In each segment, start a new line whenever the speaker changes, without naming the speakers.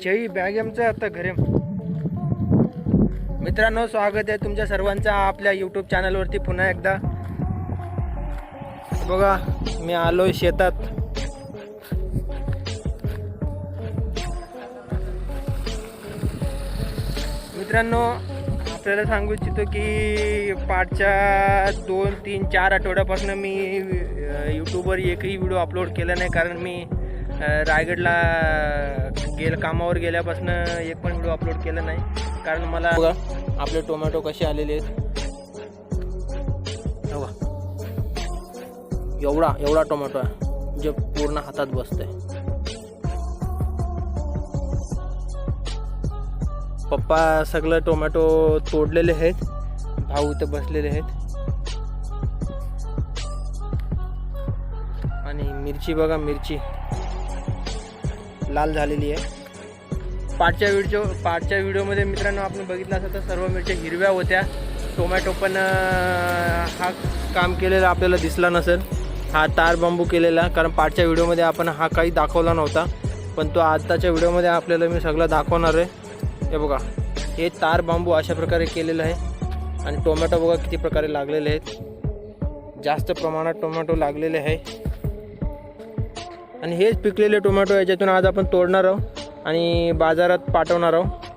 जय बॅगमचं आता घरे. मित्रांनो, स्वागत आहे तुमच्या सर्वांचं आपल्या यूट्यूब चॅनलवरती पुन्हा एकदा. बघा, मी आलोय शेतात. मित्रांनो, आपल्याला सांगू इच्छितो की पाठच्या 2, 3, 4 आठवड्यापासून मी यूट्यूबवर एकही व्हिडिओ अपलोड केला नाही. कारण मी रायगडला कामावर गेल्यापासून एक पण व्हिडिओ अपलोड केला नाही. कारण मला बघा आपले टोमॅटो कसे आलेले आहेत. बघा, एवढा टोमॅटो आहे जे पूर्ण हातात बसतंय. पप्पा सगळं टोमॅटो तोडलेले आहेत, भाऊ इथे बसलेले आहेत. आणि मिरची बघा, मिरची लाल झालेली आहे. पाठच्या व्हिडिओमध्ये मित्रांनो आपण बघितलं असं तर सर्व मिरच्या हिरव्या होत्या. टोमॅटो पण हा काम केलेला आपल्याला दिसला नसेल, हा तार बांबू केलेला. कारण पाठच्या व्हिडिओमध्ये आपण हा काही दाखवला नव्हता, पण तो आत्ताच्या व्हिडिओमध्ये आपल्याला मी सगळं दाखवणार आहे. हे बघा, हे तार बांबू अशा प्रकारे केलेलं आहे. आणि टोमॅटो बघा किती प्रकारे लागलेले आहेत. जास्त प्रमाणात टोमॅटो लागलेले आहे. आणि हेच पिकलेले टोमॅटो याच्यातून आज आपण तोडणार आहोत आणि बाजारात पाठवणार आहोत.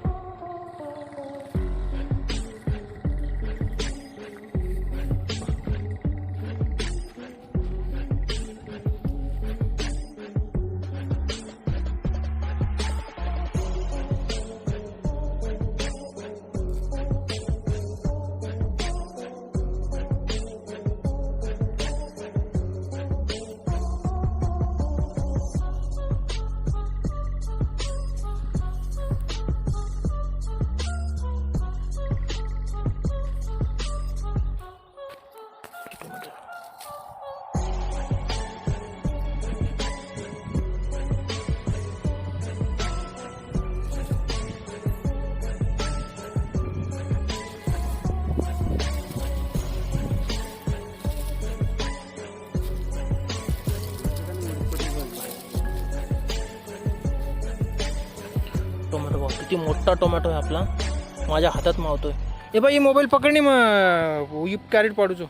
टोमॅटो बघ, किती मोठा टोमॅटो आहे आपला, माझ्या हातात मावतोय. ए बाई, मोबाईल पकडणी मग कॅरेट पाडूचो.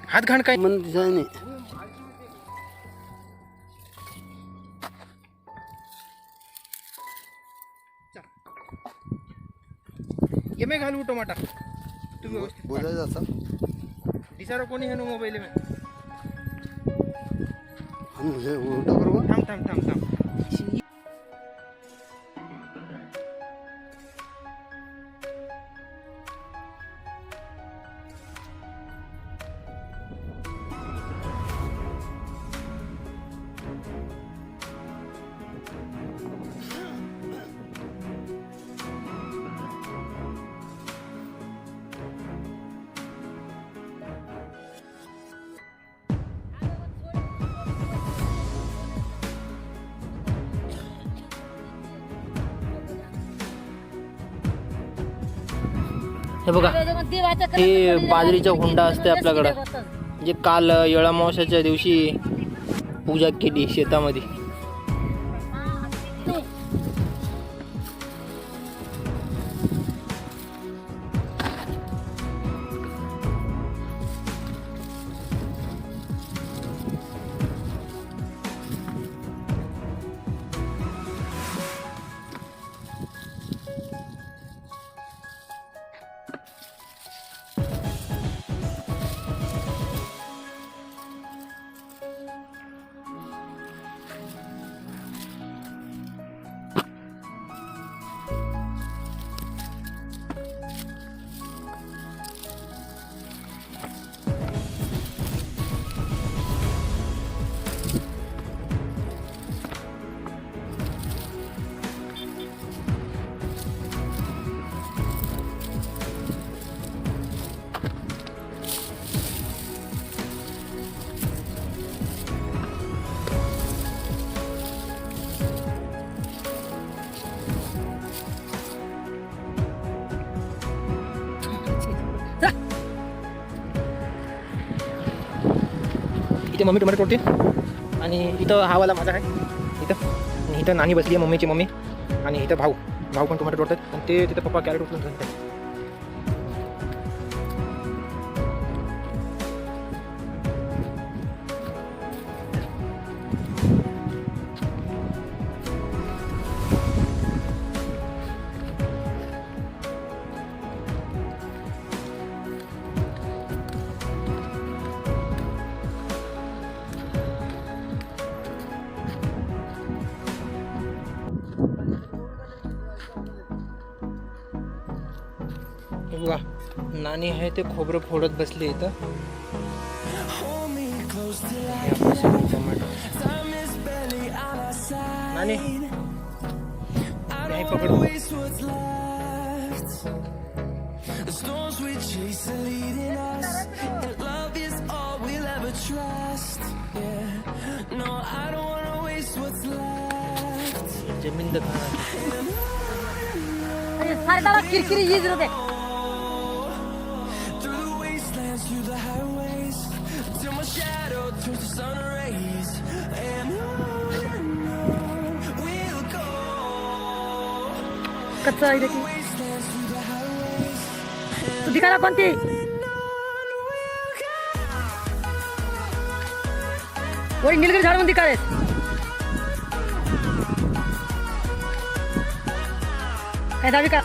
हात घाण काय
मन नाही.
ये मैं घालू टोमाटा तुम्ही व्यवस्थित
बोलायचं असं
दिसारो कोणी हे मोबाईल में.
म्हणजे उलटा करू का?
थांब थांब थांब थांब. हे बघा, हे बाजरीचा हुंडा असते आपल्याकडं, जे काल येळामावसाच्या दिवशी पूजा केली शेतामध्ये. इथे मम्मी टोमॅटो तोडते आणि इथं हा वाला माझा आहे.
इथं. आणि इथं नानी बसली आहे, मम्मीची मम्मी. आणि इथं भाऊ पण टोमॅटो तोडतात. आणि ते तिथं पप्पा कॅरेट उचलून घालतात.
वा नानी आहे ते खोबरं फोडत बसले इथं. हे आपले सगळे टोमॅटो. नानी नाही पकड.
The storms we chase are leading us, and love is all we'll ever trust. Yeah, no, I don't wanna waste what's left.
जमीन दखा.
सारे दादा किरकिरी यीज होते.
Through the wastelands, through the highways, till my shadow turns to sun rays, and on we'll go.
कच्चा इधर की
Wastelands through the highways,
तू दिखाना कोणती
on we'll go.
वही नीलगिरी झाड मध्ये दिखाले. काय दावी का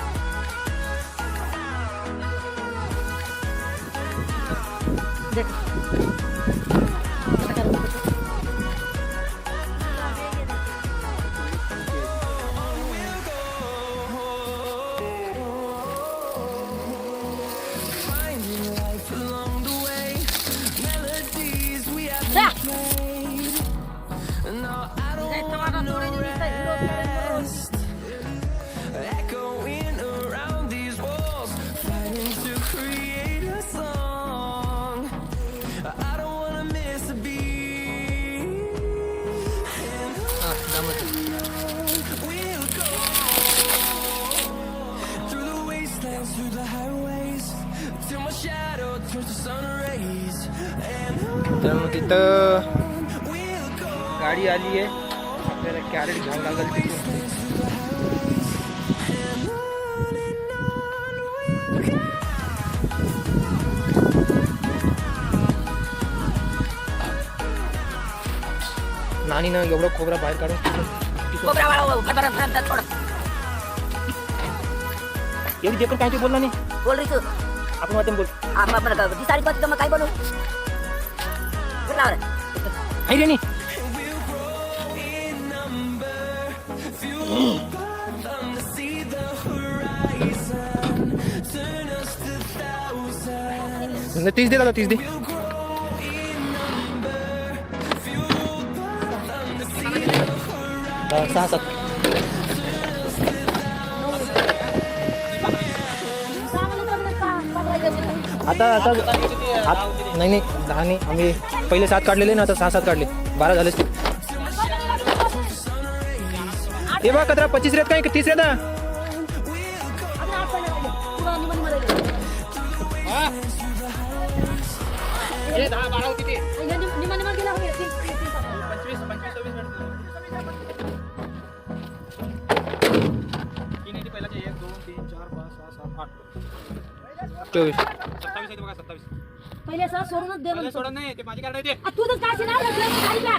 देख
Finding life along the way, melodies we haven't
जा.
played. No, I don't want no rest. Echoing around these walls, fighting to create a song. I don't wanna miss a beat. And we'll go through the wastelands, through the highways, till my shadow turns to sun rays. And
तर मग तिथं
we'll go
गाडी आली आहे. आपल्याला crate घ्यावं लागेल तिथून. नानीनं एवढं खोबरं बाहेर काढून
कोबरा वाला फटाफट फटाफट छोड़
एवढी देखील काय ते बोलला नाही.
बोल रही तू
आपण वाटून बोल.
आप अपना का दी सारी बात तो मैं काय बोलूं बोल रहा है
हाय रे नी.
we'll grow in number, fueled them to see the horizon, turn us to thousands.
30 दे दादा, 30 दे.
We'll grow in number, fueled them to see the horizon.
6-7 आता नाही 10 नाही. आम्ही पहिले 7 काढलेले ना, आता 6-7 काढले. 12 झाले. हे बघ कचरा 25 रेत काय 30 रेत.
पहिले असं सोडूनच दे म्हणतो.
सोडत नाही ते माझी कार्ड आहे.
तू तर काशी नाही खाली का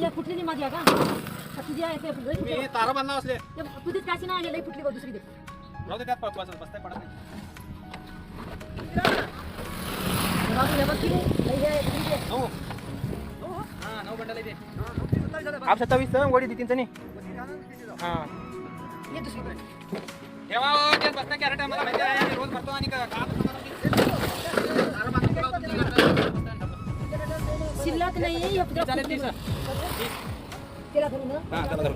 हे फुटली नाही माझी का तुझी आहे ते फुटली.
ते तारा बांधला असले
तुझीच काशी नाही लई फुटली बघ दुसरी दे.
राहू दे त्यात बसताय पडत नाही.
राहू दे, बघ की नाही. हे
9 बंडल आहे ते. आप 27 तर गोडी 3 नाही. हां
ये दुसरीकडे.
ठेवा हो, ते बसता कॅरेट मला माहिती आहे. मी रोज भरतो आणि
शिल्लक नाही हे
चालेल 30.
केला करू ना.
हां चला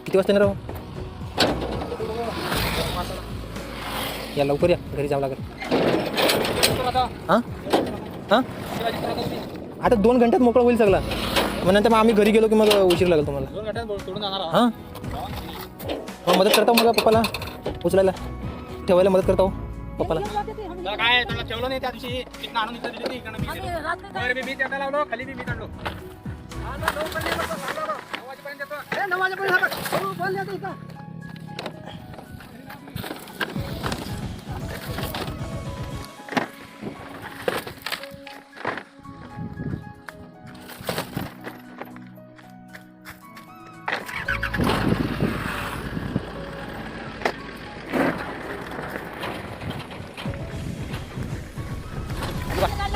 किती वाजता येणार? या लवकर या, घरी जावं लागेल. हां हां आता 2 घंट्यात मोकळा होईल सगळा. मग नंतर मग आम्ही घरी गेलो की मग उशीर लागेल तुम्हाला. 2 घंट्यात सोडून जाणार. हां मग मदत करता मग पप्पाला उचलायला ठेवायला मदत करता हो. पप्पाला
काय त्याला ठेवलं नाही त्या दिवशी तिथनं आणून इथं दिली इकडनं मी दिली. वर मी त्याला लावलो खाली मी काढलो.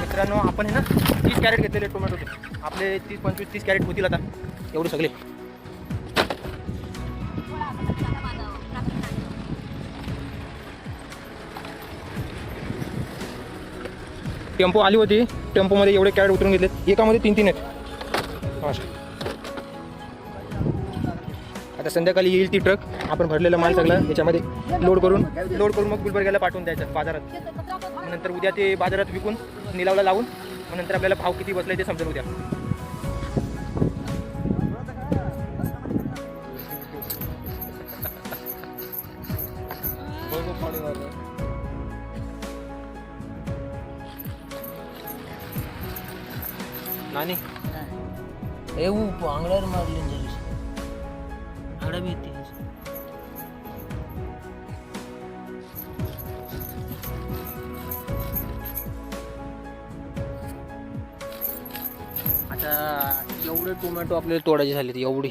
मित्रांनो आपण आहे ना 30 कॅरेट घेतलेले टोमॅटोचे आपले 30-25-30 कॅरेट होतील आता एवढे सगळे. टेम्पो आली होती टेम्पोमध्ये एवढे कॅरेट उतरून घेतलेत एकामध्ये 3-3 आहेत. आता संध्याकाळी येईल ती ट्रक आपण भरलेला माल सगळा याच्यामध्ये लोड करून मग गुलबर्ग्याला पाठवून द्यायचं बाजारात. नंतर उद्या ते बाजारात विकून निलावला लावून मग नंतर आपल्याला भाव किती बसलाय ते समजेल उद्या. नानी
आंगड्यावर मारले आंगडा बी येते.
आता एवढे टोमॅटो आपल्याला तोडायचे झालेत एवढे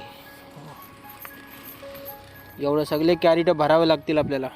सगळे कॅरेट भरावे लागतील आपल्याला.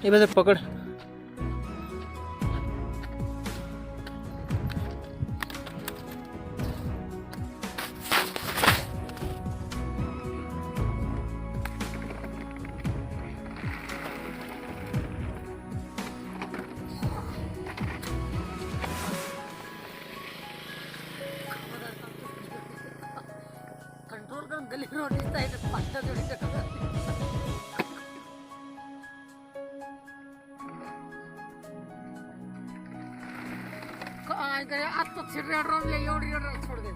हे बघ पकड.
कंट्रोल करून गली रोडीचा आहे पाठ्या जोडीच्या काय करे आता रेड रोड एवढी छोड दे.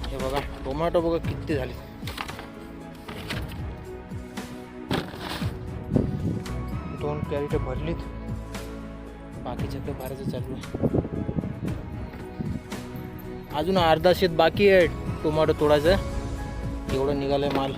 हे बघा टोमॅटो बघा किती झाले. दोन कॅरेट भरलीत बाकीच्या काही भरायचं चालू आहे. अजून अर्धा शेत बाकी आहे टोमॅटो तोडायचं एवढं निघालंय माल.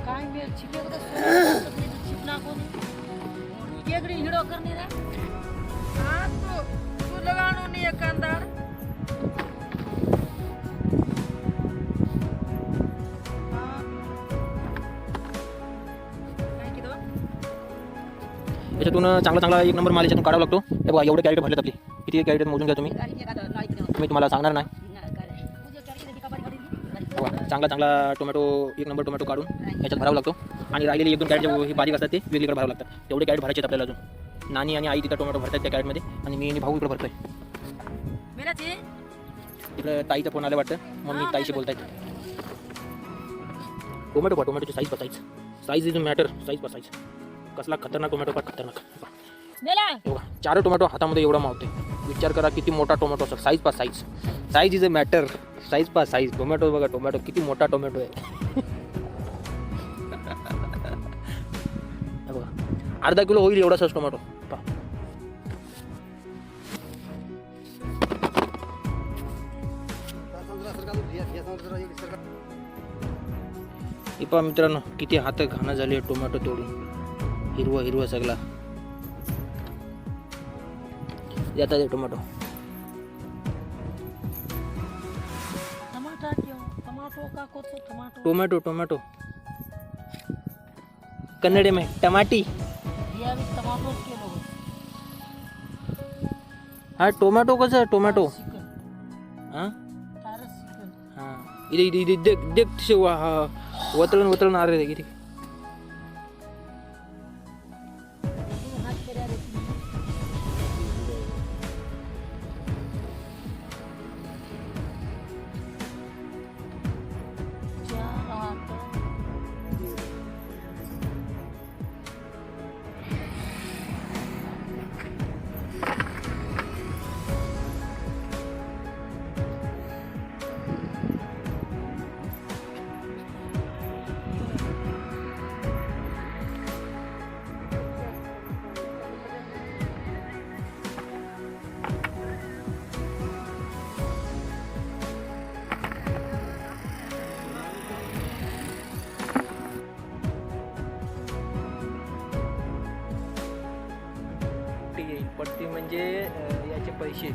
काय मेल छिपे को छिपना को नहीं केगड़ी हिड़ो करनी रे. हां तू लगानो नहीं एक अंदर
याच्यातून चांगला एक नंबर माल याच्यातून काढावा लागतो. हे बघा एवढे कॅरेट भरलेत आपली. किती कॅरेट मोजून घ्या तुम्ही मी तुम्हाला सांगणार नाही. चांगला टोमॅटो एक नंबर टोमॅटो काढून याच्यात भरावा लागतो. आणि राहिलेले 1-2 कॅरेट हे बारीक असतात ते वेगळीकडे भरावं लागतात. तेवढे कॅरेट भरायचे आपल्याला अजून. नानी आणि आई तिथं टोमॅटो भरतात त्या कॅरेटमध्ये आणि मी आणि भाऊ इकडे भरतोय. तिकडे ताईचा फोन आला वाटतं मम्मी ताईशी बोलतायत. टोमॅटोची साईज इज मॅटर. साईज कसला खतरनाक टोमॅटो का खतरनाक. एवढा 4 टोमॅटो हातामध्ये एवढा मावते. विचार करा किती मोठा टोमॅटो असेल. Size is a matter. Size tomato बघा टोमॅटो किती मोठा टोमॅटो आहे. बघा अर्धा किलो होईल एवढाच टोमॅटो. हे पहा मित्रांनो किती हात घाणं झाली आहे टोमॅटो तोडून. हिरवा हिरवा सगळा येतात हे टोमॅटो.
टमाटर क्यों? टमाटो का को तो टमाटो
टोमॅटो टोमॅटो कन्नडे में टमाटी.
ये अभी टमाटो के लोग
हा टोमॅटो कसं टोमॅटो
चिकन
हा
तारस चिकन
हा इथे इथे इथे देख देख तसे वतळून वतळून आ रहे किती.
हाथ करे रे चार हाथ
पट्टी येईल. पट्टी म्हणजे याचे पैसे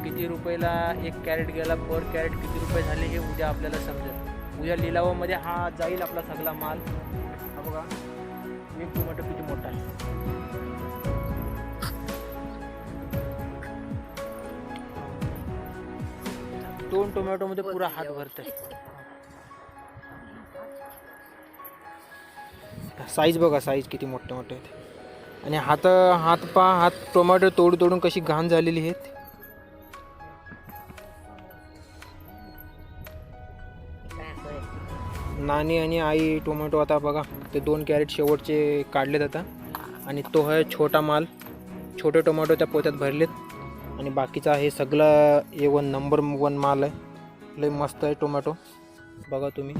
किती रुपयाला एक कॅरेट गेला, पर कॅरेट किती रुपये झाले हे उद्या आपल्याला समजेल. उद्या लिलावामध्ये हा जाईल आपला सगळा माल. हा बघा एक टोमॅटो किती मोठा आहे. दोन टोमॅटोमध्ये पुरा हात भरतंय. साईज बघा साईज किती मोठे मोठे आहेत. आणि हात हात पा हात टोमॅटो तोडून कशी घाण झालेली आहेत. नानी आणि आई टोमॅटो आता बघा ते 2 कॅरेट शेवटचे काढलेत आता. आणि तो आहे छोटा माल. छोटे टोमॅटो त्या पोत्यात भरलेत. आणि बाकीचा हे सगळं A1 नंबर 1 माल आहे. लय मस्त आहे टोमॅटो बघा तुम्ही.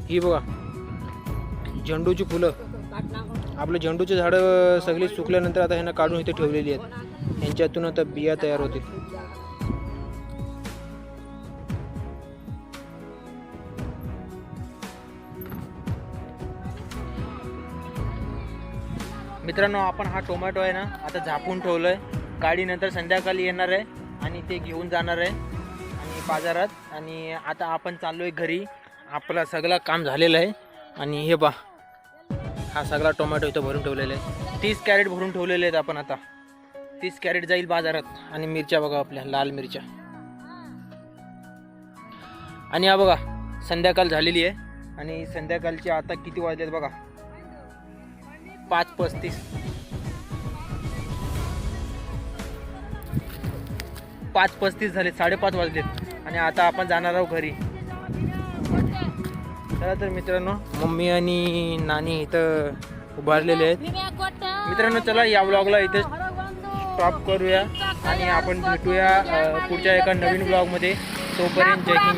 ही बघा झेंडूची फुलं. आपले झेंडूचे झाडं सगळी सुकल्यानंतर आता ह्यांना काढून इथे ठेवलेली आहेत. यांच्यातून आता बिया तयार होतील. मित्रांनो आपण हा टोमॅटो आहे ना आता झापून ठेवलोय. गाडी नंतर संध्याकाळी येणार आहे आणि ते घेऊन जाणार आहे आणि बाजारात. आणि आता आपण चाललोय घरी. आपला सगळं काम झालेलं आहे. आणि हे बा हा सगळा टोमॅटो इथं भरून ठेवलेला आहे. 30 कॅरेट भरून ठेवलेले आहेत आपण आता. 30 कॅरेट जाईल बाजारात. आणि मिरच्या बघा आपल्या लाल मिरच्या. आणि हा बघा संध्याकाळ झालेली आहे. आणि संध्याकाळचे आता किती वाजलेत बघा 5:35. 5:35 झाले. 5:30 वाजलेत. आणि आता आपण जाणार आहोत घरी. चला तर मित्रांनो मम्मी आणि नानी इथं उभारलेले आहेत. मित्रांनो चला या व्लॉगला इथे स्टॉप करूया. आणि आपण भेटूया पुढच्या एका नवीन व्लॉगमध्ये. तोपर्यंत जय हिंद.